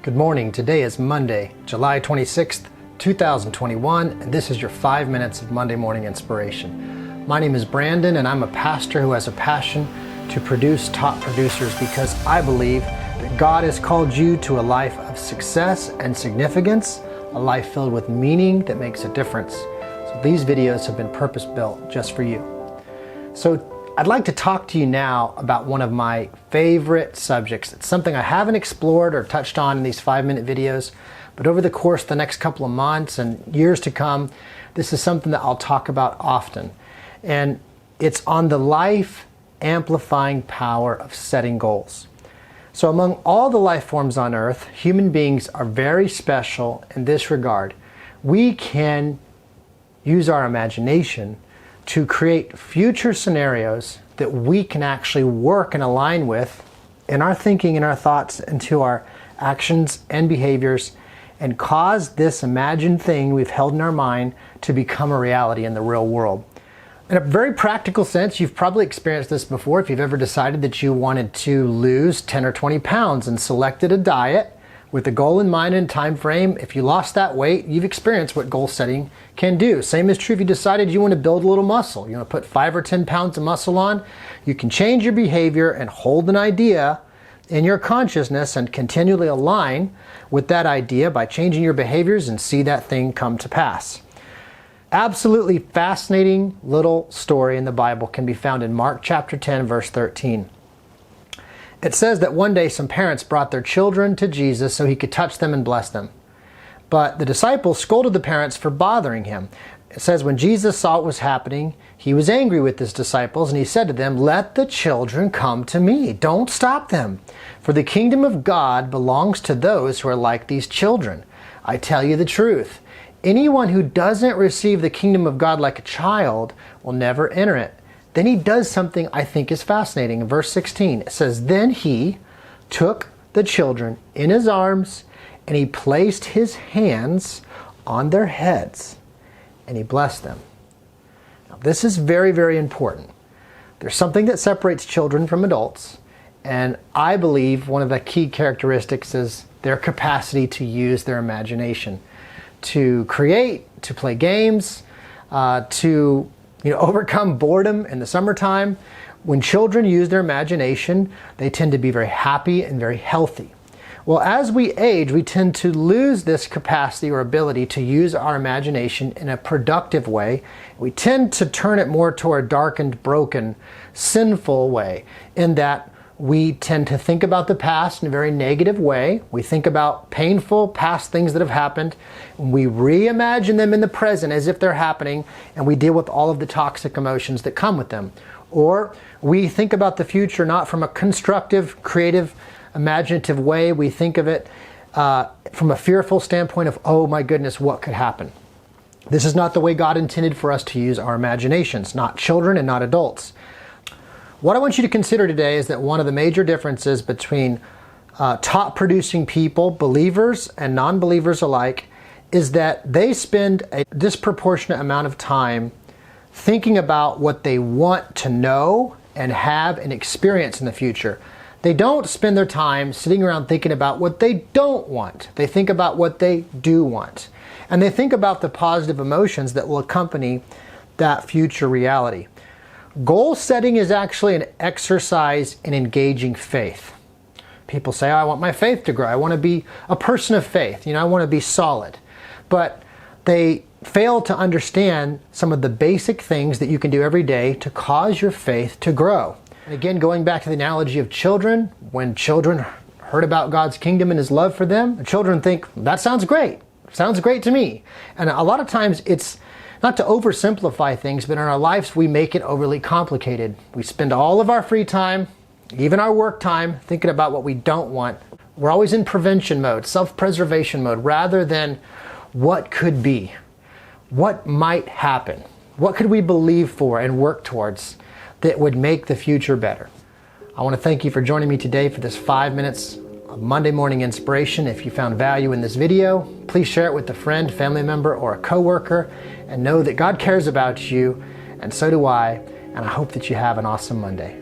Good morning. Today is Monday, July 26th, 2021, and this is your 5 minutes of Monday morning inspiration. My name is Brandon, and I'm a pastor who has a passion to produce top producers because I believe that God has called you to a life of success and significance, a life filled with meaning that makes a difference. So these videos have been purpose-built just for you. So I'd like to talk to you now about one of my favorite subjects. It's something I haven't explored or touched on in these 5-minute videos, but over the course of the next couple of months and years to come, this is something that I'll talk about often. And it's on the life-amplifying power of setting goals. So among all the life forms on Earth, human beings are very special in this regard. We can use our imagination to create future scenarios that we can actually work and align with in our thinking and our thoughts into our actions and behaviors and cause this imagined thing we've held in our mind to become a reality in the real world. In a very practical sense, you've probably experienced this before if you've ever decided that you wanted to lose 10 or 20 pounds and selected a diet with a goal in mind and time frame. If you lost that weight, you've experienced what goal setting can do. Same is true if you decided you want to build a little muscle. You want to put 5 or 10 pounds of muscle on. You can change your behavior and hold an idea in your consciousness and continually align with that idea by changing your behaviors and see that thing come to pass. Absolutely fascinating little story in the Bible can be found in Mark chapter 10, verse 13. It says that one day some parents brought their children to Jesus so he could touch them and bless them. But the disciples scolded the parents for bothering him. It says when Jesus saw what was happening, he was angry with his disciples and he said to them, "Let the children come to me. Don't stop them. For the kingdom of God belongs to those who are like these children. I tell you the truth. Anyone who doesn't receive the kingdom of God like a child will never enter it." Then he does something I think is fascinating. In verse 16, it says, "Then he took the children in his arms and he placed his hands on their heads and he blessed them." Now, this is very, very important. There's something that separates children from adults, and I believe one of the key characteristics is their capacity to use their imagination, to create, to play games, to overcome boredom in the summertime. When children use their imagination, they tend to be very happy and very healthy. Well, as we age, we tend to lose this capacity or ability to use our imagination in a productive way. We tend to turn it more toward a darkened, broken, sinful way, in that we tend to think about the past in a very negative way. We think about painful past things that have happened. We reimagine them in the present as if they're happening, and we deal with all of the toxic emotions that come with them. Or we think about the future not from a constructive, creative, imaginative way. We think of it from a fearful standpoint of, oh my goodness, what could happen? This is not the way God intended for us to use our imaginations, not children and not adults. What I want you to consider today is that one of the major differences between top producing people, believers and non-believers alike, is that they spend a disproportionate amount of time thinking about what they want to know and have and experience in the future. They don't spend their time sitting around thinking about what they don't want. They think about what they do want. And they think about the positive emotions that will accompany that future reality. Goal setting is actually an exercise in engaging faith. People say, oh, I want my faith to grow. I want to be a person of faith. I want to be solid. But they fail to understand some of the basic things that you can do every day to cause your faith to grow. And again, going back to the analogy of children, when children heard about God's kingdom and his love for them, the children think, that sounds great. Sounds great to me. And a lot of times it's not to oversimplify things, but in our lives we make it overly complicated. We spend all of our free time, even our work time, thinking about what we don't want. We're always in prevention mode, self-preservation mode, rather than what could be, what might happen, what could we believe for and work towards that would make the future better. I want to thank you for joining me today for this 5 minutes of Monday morning inspiration. If you found value in this video, please share it with a friend, family member, or a coworker, and know that God cares about you, and so do I, and I hope that you have an awesome Monday.